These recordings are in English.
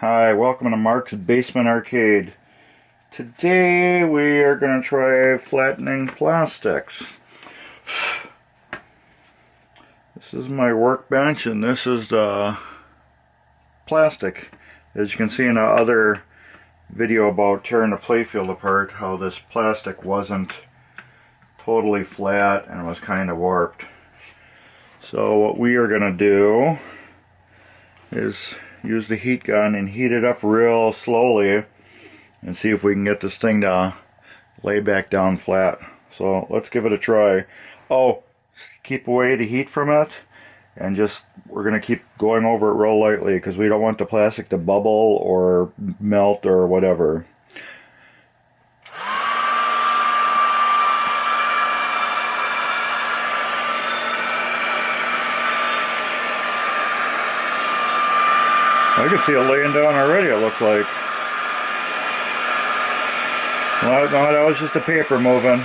Hi, welcome to Mark's Basement Arcade. Today we are going to try flattening plastics. This is my workbench and this is the plastic. As you can see in the other video about tearing the playfield apart, how this plastic wasn't totally flat and was kind of warped. So what we are going to do is use the heat gun and heat it up real slowly and see if we can get this thing to lay back down flat. So let's give it a try. Oh, keep away the heat from it, and we're going to keep going over it real lightly because we don't want the plastic to bubble or melt or whatever. I can see it laying down already, it looks like. Well, no, that was just the paper moving.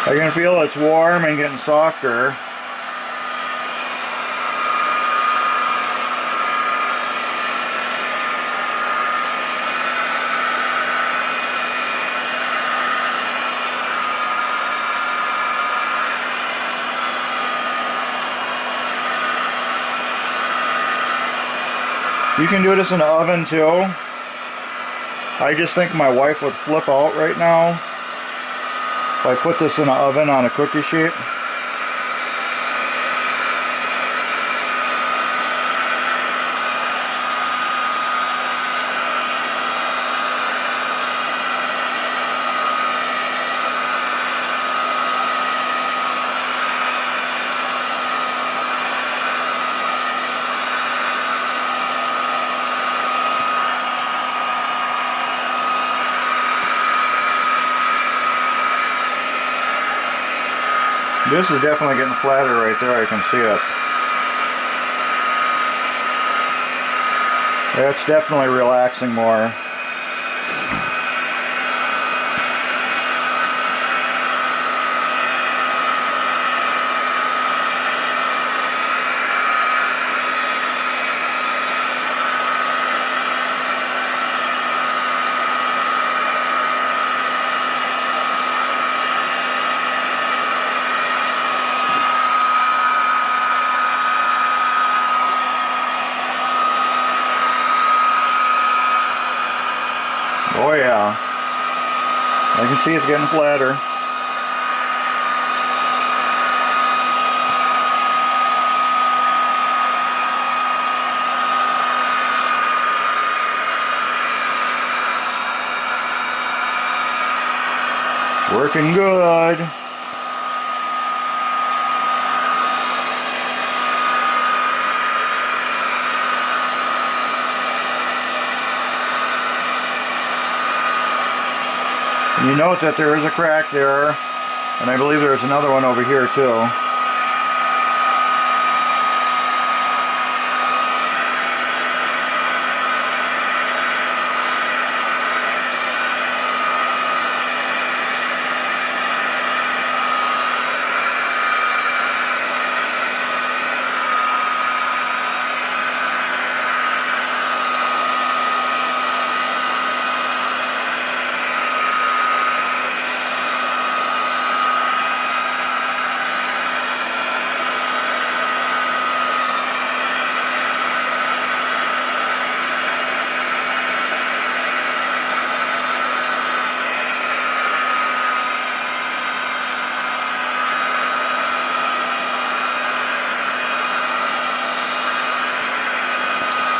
I can feel it's warm and getting softer. You can do this in the oven too. I just think my wife would flip out right now if I put this in an oven on a cookie sheet. This is definitely getting flatter right there, I can see it. That's definitely relaxing more. Oh yeah, I can see it's getting flatter. Working good. You note that there is a crack there, and I believe there's another one over here too.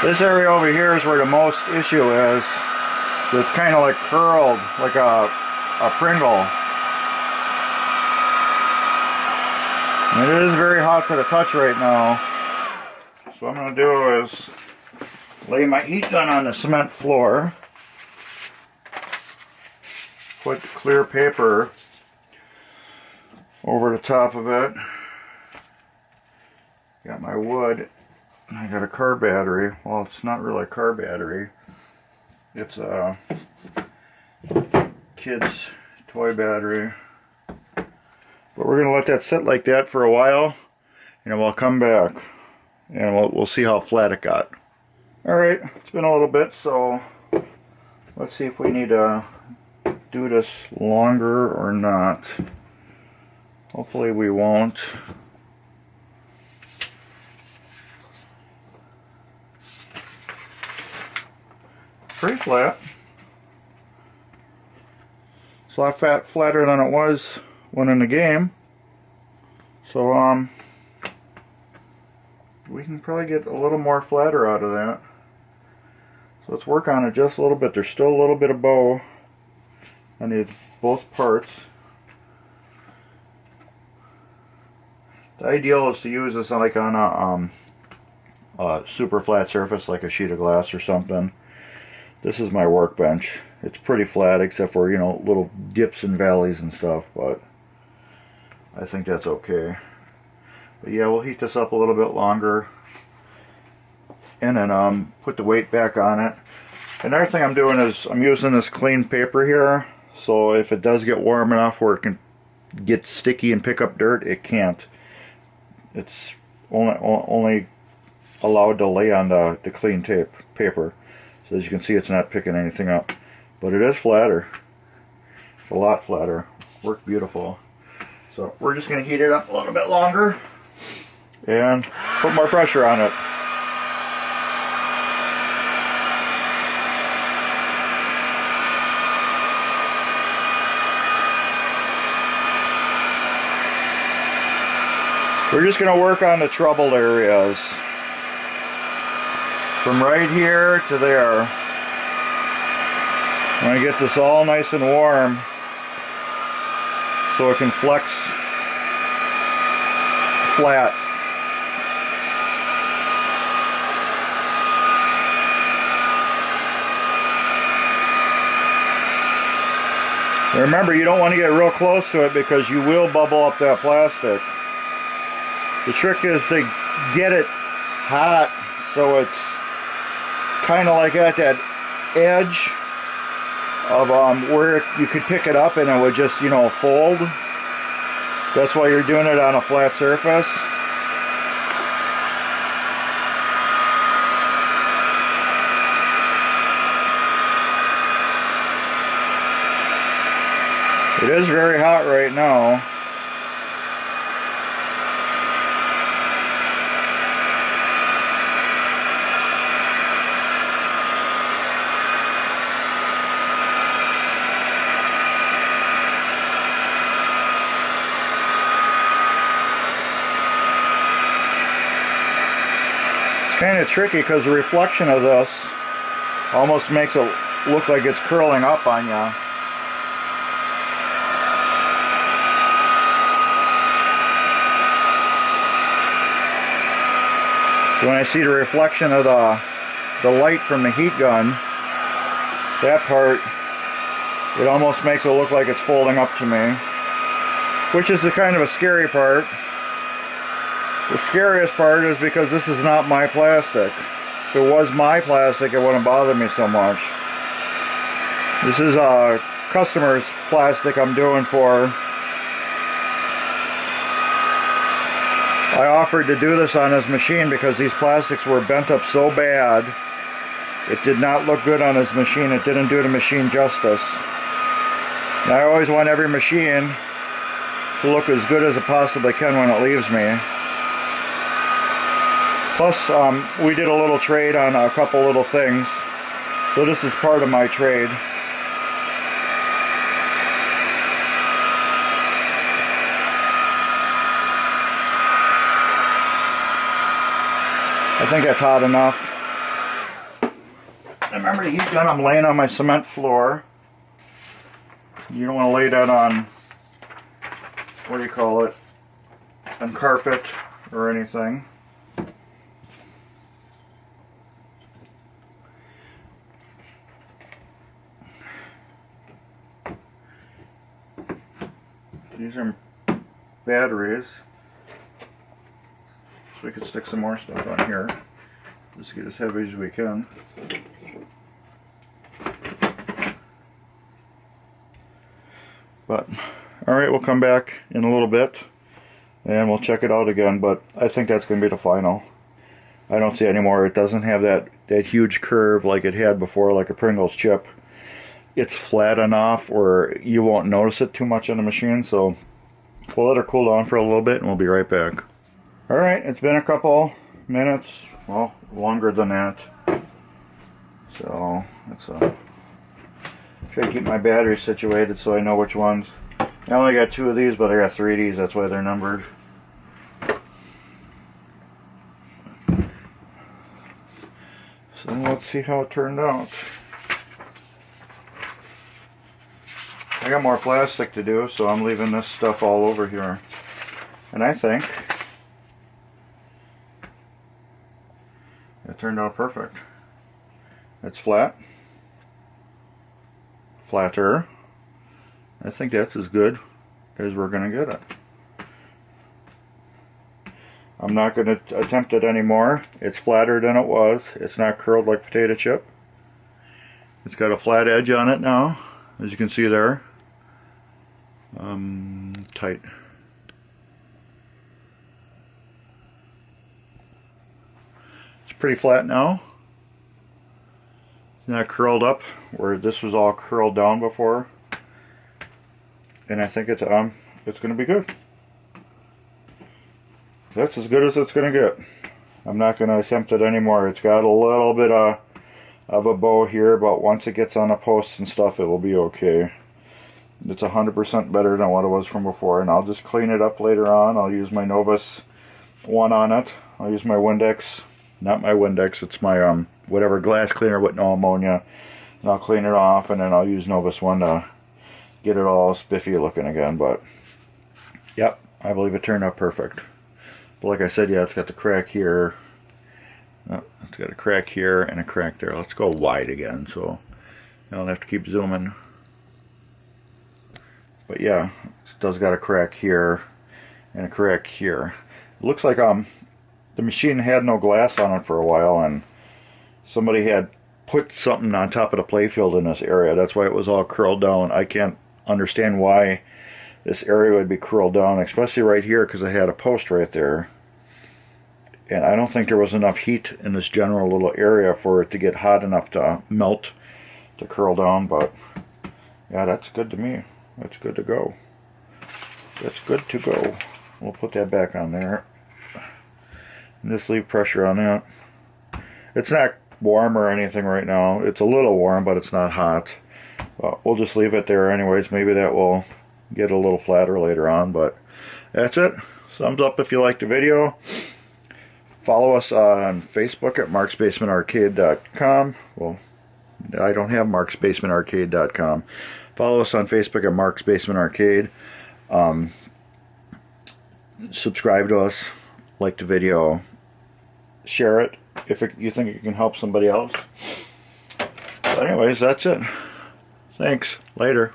This area over here is where the most issue is. It's kind of like curled, like a Pringle. And it is very hot to the touch right now. So what I'm going to do is lay my heat gun on the cement floor, put clear paper over the top of it, got my wood, and I got a car battery. Well, it's not really a car battery, it's a kid's toy battery. But we're going to let that sit like that for a while, and we'll come back and we'll see how flat it got. Alright, it's been a little bit, so let's see if we need to do this longer or not. Hopefully we won't. Pretty flat. It's a lot flatter than it was when in the game. So we can probably get a little more flatter out of that. So let's work on it just a little bit. There's still a little bit of bow. I need both parts. The ideal is to use this like on a super flat surface, like a sheet of glass or something. This is my workbench. It's pretty flat except for, you know, little dips and valleys and stuff, but I think that's okay. But yeah, we'll heat this up a little bit longer and then put the weight back on it. Another thing I'm doing is I'm using this clean paper here, so if it does get warm enough where it can get sticky and pick up dirt, it can't. It's only allowed to lay on the clean paper. So as you can see, it's not picking anything up. But it is flatter. It's a lot flatter. Worked beautiful. So we're just going to heat it up a little bit longer and put more pressure on it. We're just going to work on the troubled areas. From right here to there. I'm going to get this all nice and warm so it can flex flat. Remember, you don't want to get real close to it because you will bubble up that plastic. The trick is to get it hot so it's kind of like at that edge of where you could pick it up and it would just, you know, fold. That's why you're doing it on a flat surface. It is very hot right now. Kind of tricky because the reflection of this almost makes it look like it's curling up on you. So when I see the reflection of the light from the heat gun, that part, it almost makes it look like it's folding up to me, which is the kind of a scary part. The scariest part is because this is not my plastic. If it was my plastic, it wouldn't bother me so much. This is a customer's plastic I'm doing for. I offered to do this on his machine because these plastics were bent up so bad. It did not look good on his machine. It didn't do the machine justice. And I always want every machine to look as good as it possibly can when it leaves me. Plus, we did a little trade on a couple little things, so this is part of my trade. I think that's hot enough. Remember the heat gun, I'm laying on my cement floor. You don't want to lay that on, what do you call it, on carpet or anything. These are batteries. So we could stick some more stuff on here. Just get as heavy as we can. But, alright, we'll come back in a little bit and we'll check it out again, but I think that's going to be the final. I don't see any more. It doesn't have that huge curve like it had before, like a Pringles chip. It's flat enough where you won't notice it too much on the machine, so we'll let her cool down for a little bit and we'll be right back. Alright, it's been a couple minutes, well, longer than that. So, let's try to keep my batteries situated so I know which ones. I only got 2 of these, but I got 3 of these, that's why they're numbered. So let's see how it turned out. I got more plastic to do, so I'm leaving this stuff all over here. And I think it turned out perfect. It's flat. Flatter. I think that's as good as we're going to get it. I'm not going to attempt it anymore. It's flatter than it was. It's not curled like potato chip. It's got a flat edge on it now, as you can see there. Tight. It's pretty flat now. It's not curled up where this was all curled down before. And I think it's going to be good. That's as good as it's going to get. I'm not going to attempt it anymore. It's got a little bit of a bow here, but once it gets on the posts and stuff, it will be okay. It's 100% better than what it was from before, and I'll just clean it up later on. I'll use my Novus 1 on it. I'll use my Windex. Not my Windex, it's my whatever glass cleaner with no ammonia. And I'll clean it off, and then I'll use Novus 1 to get it all spiffy looking again. But, yep, I believe it turned out perfect. But like I said, yeah, it's got the crack here. Oh, it's got a crack here and a crack there. Let's go wide again, so I don't have to keep zooming. But yeah, it does got a crack here and a crack here. It looks like the machine had no glass on it for a while, and somebody had put something on top of the playfield in this area. That's why it was all curled down. I can't understand why this area would be curled down, especially right here, because I had a post right there. And I don't think there was enough heat in this general little area for it to get hot enough to melt, to curl down. But yeah, that's good to me. That's good to go. That's good to go. We'll put that back on there. And just leave pressure on that. It's not warm or anything right now. It's a little warm, but it's not hot. We'll just leave it there anyways. Maybe that will get a little flatter later on, but that's it. Thumbs up if you liked the video. Follow us on Facebook at marksbasementarcade.com. Well, I don't have marksbasementarcade.com. Follow us on Facebook at Mark's Basement Arcade. Subscribe to us. Like the video. Share it if you think it can help somebody else. But anyways, that's it. Thanks. Later.